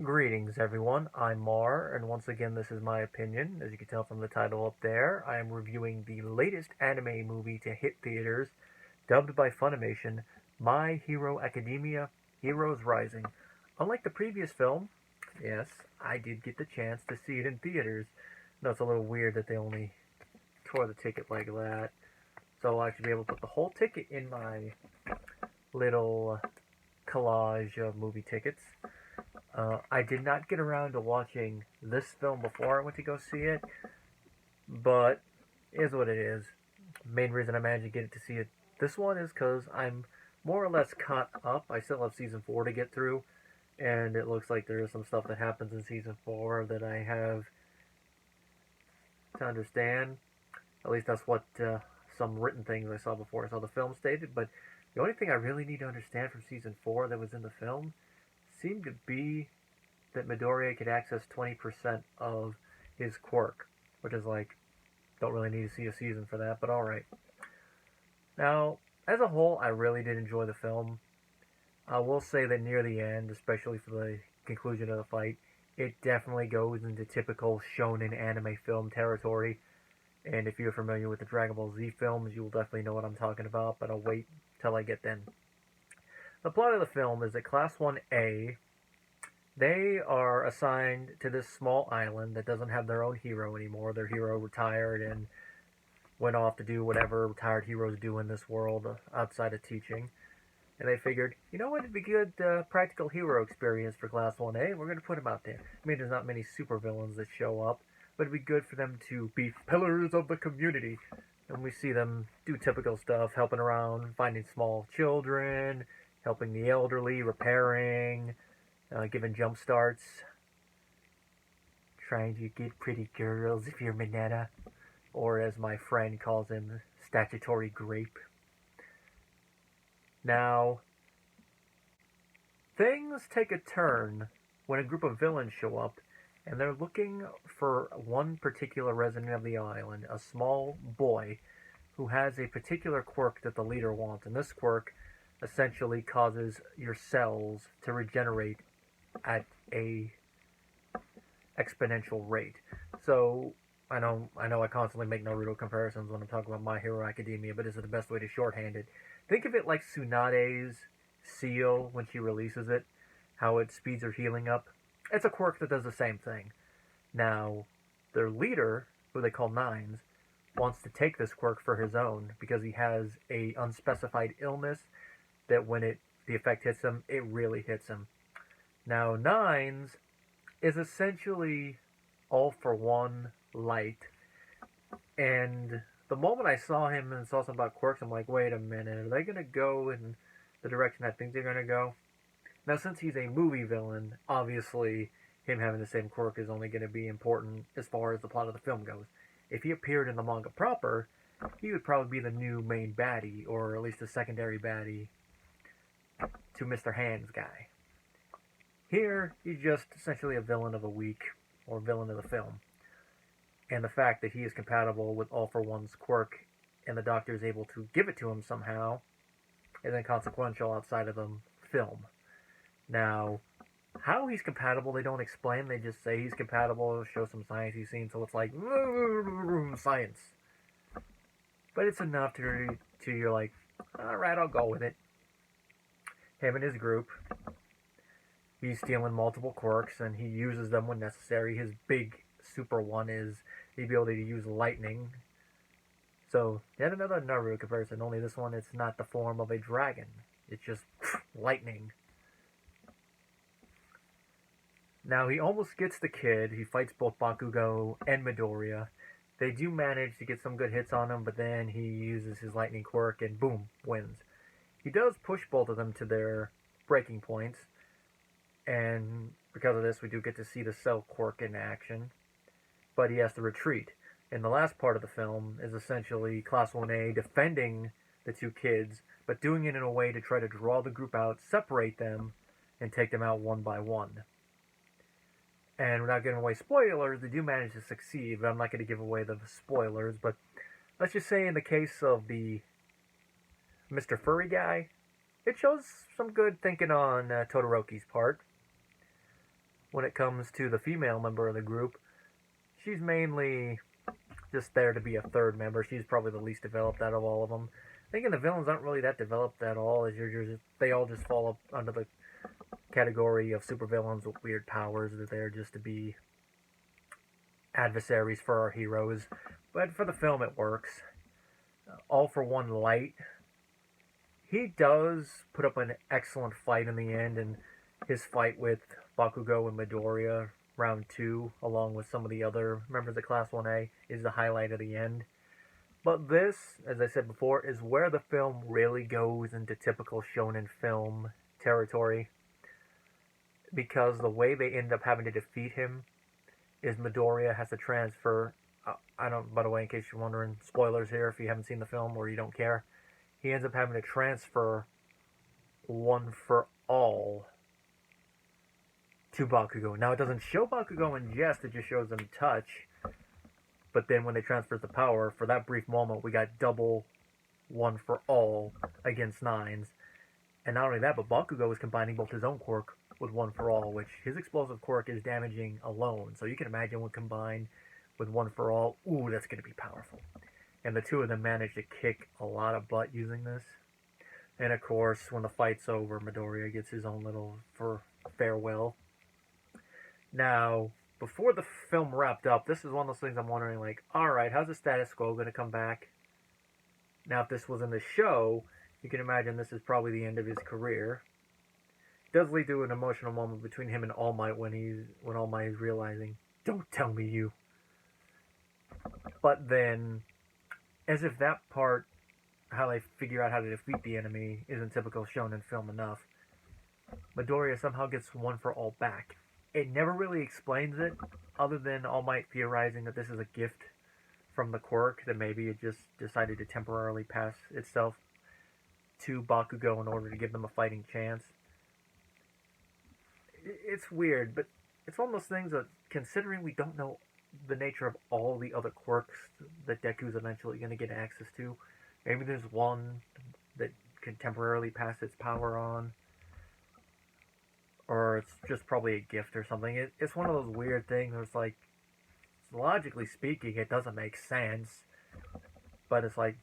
Greetings, everyone. I'm Mar, and once again, this is my opinion. As you can tell from the title up there, I am reviewing the latest anime movie to hit theaters, dubbed by Funimation, My Hero Academia Heroes Rising. Unlike the previous film, yes, I did get the chance to see it in theaters. No, it's a little weird that they only tore the ticket like that. So I'll actually be able to put the whole ticket in my little collage of movie tickets. I did not get around to watching this film before I went to go see it, but it is what it is. Main reason I managed to get it to see it this one is because I'm more or less caught up. I still have season 4 to get through, and it looks like there is some stuff that happens in season 4 that I have to understand. At least that's what some written things I saw before I saw the film stated, but the only thing I really need to understand from season 4 that was in the film seemed to be that Midoriya could access 20% of his quirk, which is like, don't really need to see a season for that, but alright. Now, as a whole, I really did enjoy the film. I will say that near the end, especially for the conclusion of the fight, it definitely goes into typical shonen anime film territory. And if you're familiar with the Dragon Ball Z films, you will definitely know what I'm talking about, but I'll wait till I get then. The plot of the film is that Class 1A, they are assigned to this small island that doesn't have their own hero anymore. Their hero retired and went off to do whatever retired heroes do in this world outside of teaching. And they figured, you know what, it'd be good practical hero experience for Class 1A. We're going to put them out there. I mean, there's not many supervillains that show up, but it'd be good for them to be pillars of the community. And we see them do typical stuff, helping around, finding small children, helping the elderly, repairing, giving jump starts, trying to get pretty girls if you're Mineta, or as my friend calls him, statutory grape. Now, things take a turn when a group of villains show up and they're looking for one particular resident of the island, a small boy who has a particular quirk that the leader wants. And this quirk essentially causes your cells to regenerate at a exponential rate. So I know I constantly make Naruto comparisons when I'm talking about My Hero Academia, but this is the best way to shorthand it. Think of it like Tsunade's seal when she releases it, how it speeds her healing up. It's a quirk that does the same thing. Now, their leader, who they call Nines, wants to take this quirk for his own because he has a unspecified illness that when the effect hits him, it really hits him. Now, Nines is essentially all for one light. And the moment I saw him and saw something about quirks, I'm like, wait a minute, are they going to go in the direction I think they're going to go? Now, since he's a movie villain, obviously him having the same quirk is only going to be important as far as the plot of the film goes. If he appeared in the manga proper, he would probably be the new main baddie, or at least a secondary baddie to Mr. Hands guy. Here, he's just essentially a villain of the week, or villain of the film. And the fact that he is compatible with All for One's quirk and the Doctor is able to give it to him somehow is inconsequential outside of the film. Now, how he's compatible, they don't explain. They just say he's compatible, show some science he's seen, so it's like, science. But it's enough to you're like, alright, I'll go with it. Him and his group, he's stealing multiple quirks, and he uses them when necessary. His big super one is the ability to use lightning. So, yet another Naruto comparison, only this one it's not the form of a dragon. It's just lightning. Now, he almost gets the kid. He fights both Bakugo and Midoriya. They do manage to get some good hits on him, but then he uses his lightning quirk and boom, wins. He does push both of them to their breaking points, and because of this, we do get to see the Cell quirk in action, but he has to retreat. And the last part of the film is essentially Class 1A defending the two kids, but doing it in a way to try to draw the group out, separate them, and take them out one by one. And without giving away spoilers, they do manage to succeed, but I'm not going to give away the spoilers. But let's just say in the case of the Mr. Furry guy, it shows some good thinking on Todoroki's part. when it comes to the female member of the group, she's mainly just there to be a third member. She's probably the least developed out of all of them. Thinking the villains aren't really that developed at all. As they all just fall up under the category of supervillains with weird powers. They're there just to be adversaries for our heroes. But for the film, it works. All for One Light. He does put up an excellent fight in the end, and his fight with Bakugo and Midoriya, round 2, along with some of the other members of Class 1A, is the highlight of the end. But this, as I said before, is where the film really goes into typical shonen film territory. Because the way they end up having to defeat him is Midoriya has to transfer. By the way, in case you're wondering, spoilers here if you haven't seen the film or you don't care. He ends up having to transfer One for All to Bakugo. Now, it doesn't show Bakugo in jest, it just shows him touch. But then when they transfer the power, for that brief moment, we got double One for All against Nines. And not only that, but Bakugo is combining both his own quirk with One for All, which his explosive quirk is damaging alone. So you can imagine when combined with One for All, ooh, that's going to be powerful. And the two of them managed to kick a lot of butt using this. And of course, when the fight's over, Midoriya gets his own little farewell. Now, before the film wrapped up, this is one of those things I'm wondering, like, alright, how's the status quo going to come back? Now, if this was in the show, you can imagine this is probably the end of his career. It does lead to an emotional moment between him and All Might when All Might is realizing, don't tell me you. But then, as if that part, how they figure out how to defeat the enemy, isn't typical shonen film enough, Midoriya somehow gets One for All back. It never really explains it, other than All Might theorizing that this is a gift from the quirk, that maybe it just decided to temporarily pass itself to Bakugo in order to give them a fighting chance. It's weird, but it's one of those things that, considering we don't know the nature of all the other quirks that Deku's eventually going to get access to, maybe there's one that can temporarily pass its power on. Or it's just probably a gift or something. It's one of those weird things where it's like, logically speaking, it doesn't make sense. But it's like,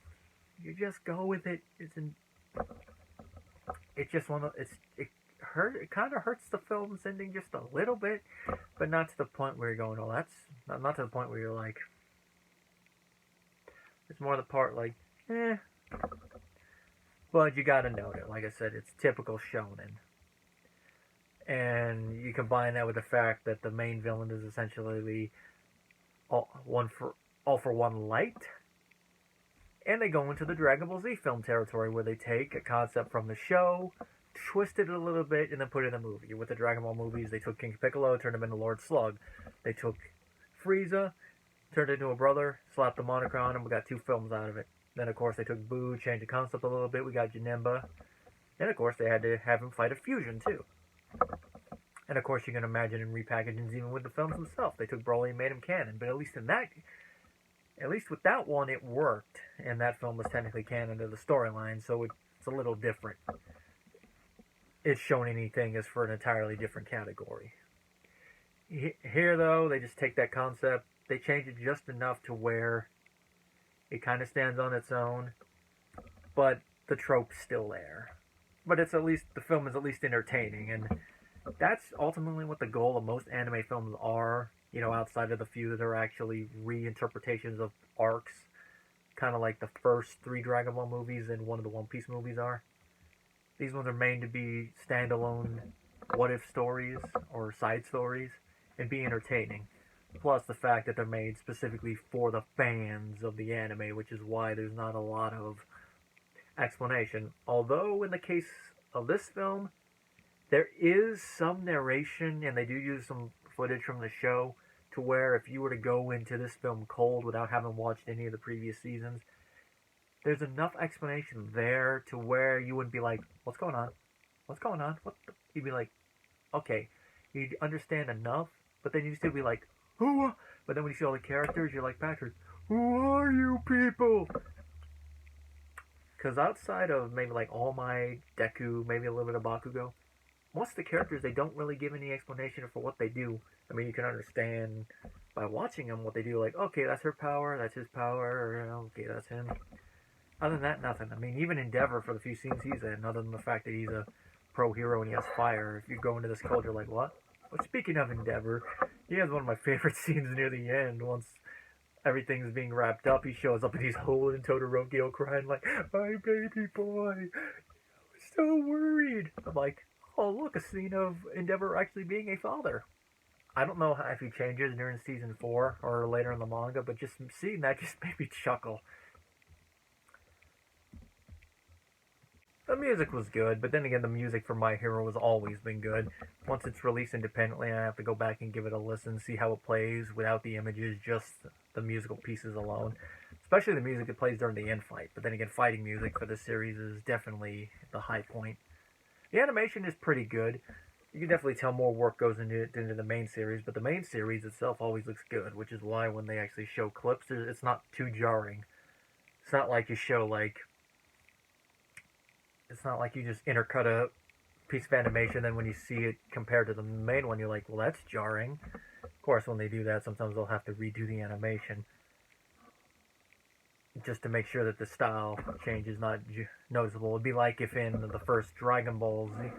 you just go with it. It's just one of, it kind of hurts the film's ending just a little bit, but not to the point where you're going, oh, that's, not to the point where you're like, it's more the part like, eh. But you gotta note it. Like I said, it's typical shonen. And you combine that with the fact that the main villain is essentially all for One Light. And they go into the Dragon Ball Z film territory where they take a concept from the show, twist it a little bit, and then put it in a movie. With the Dragon Ball movies, they took King Piccolo, turned him into Lord Slug. They took Frieza, turned it into a brother, slapped the moniker on him, we got 2 films out of it. Then, of course, they took Boo, changed the concept a little bit, we got Janemba. And, of course, they had to have him fight a fusion, too. And of course you can imagine in repackagings even with the films themselves. They took Broly and made him canon, but at least with that one it worked, and that film was technically canon to the storyline, so it's a little different. Its shonen thing is for an entirely different category. Here though, they just take that concept, they change it just enough to where it kind of stands on its own, but the trope's still there. But it's at least, the film is at least entertaining, and that's ultimately what the goal of most anime films are, you know, outside of the few that are actually reinterpretations of arcs, kind of like the first 3 Dragon Ball movies and one of the One Piece movies are. These ones are made to be standalone what-if stories, or side stories, and be entertaining. Plus the fact that they're made specifically for the fans of the anime, which is why there's not a lot of explanation. Although in the case of this film, there is some narration, and they do use some footage from the show, to where if you were to go into this film cold without having watched any of the previous seasons, there's enough explanation there to where you wouldn't be like, what's going on? What's going on? You'd be like, okay. You'd understand enough, but then you'd still be like, who? But then when you see all the characters, you're like, Patrick, who are you people? Because outside of maybe like All Might, Deku, maybe a little bit of Bakugo, most of the characters, they don't really give any explanation for what they do. I mean, you can understand by watching them what they do. Like, okay, that's her power, that's his power, or okay, that's him. Other than that, nothing. I mean, even Endeavor, for the few scenes he's in, other than the fact that he's a pro hero and he has fire, if you go into this culture like, what? Well, speaking of Endeavor, he has one of my favorite scenes near the end. Once everything's being wrapped up, he shows up and he's holding Todoroki crying like, my baby boy, I was so worried. I'm like, oh, look, a scene of Endeavor actually being a father. I don't know if he changes during season 4 or later in the manga, but just seeing that just made me chuckle. The music was good, but then again, the music for My Hero has always been good. Once it's released independently, I have to go back and give it a listen, see how it plays without the images, just the musical pieces alone. Especially the music it plays during the end fight. But then again, fighting music for this series is definitely the high point. The animation is pretty good. You can definitely tell more work goes into it into the main series, but the main series itself always looks good, which is why when they actually show clips, it's not too jarring. It's not like you show like it's not like you just intercut a piece of animation, then when you see it compared to the main one, you're like, well, that's jarring. Of course, when they do that, sometimes they'll have to redo the animation just to make sure that the style change is not noticeable. It'd be like if in the first Dragon Ball Z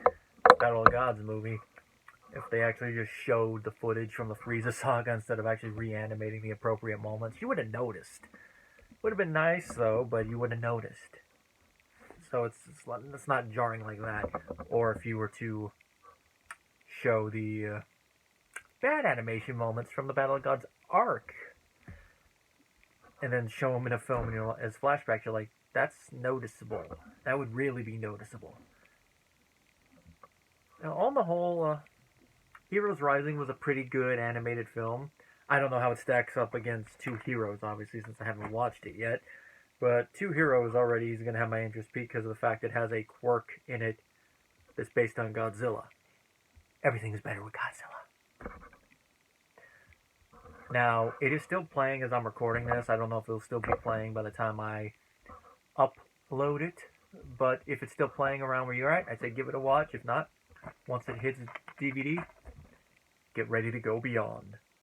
Battle of Gods movie, if they actually just showed the footage from the Frieza saga instead of actually reanimating the appropriate moments, you would have noticed. Would have been nice though, but you would have noticed. So it's not jarring like that. Or if you were to show the bad animation moments from the Battle of Gods arc, and then show them in a film, and as flashbacks, you're like, that's noticeable. That would really be noticeable. Now, on the whole, Heroes Rising was a pretty good animated film. I don't know how it stacks up against Two Heroes, obviously, since I haven't watched it yet. But Two Heroes already is going to have my interest peaked because of the fact it has a quirk in it that's based on Godzilla. Everything is better with Godzilla. Now, it is still playing as I'm recording this. I don't know if it'll still be playing by the time I upload it. But if it's still playing around where you're at, I'd say give it a watch. If not, once it hits DVD, get ready to go beyond.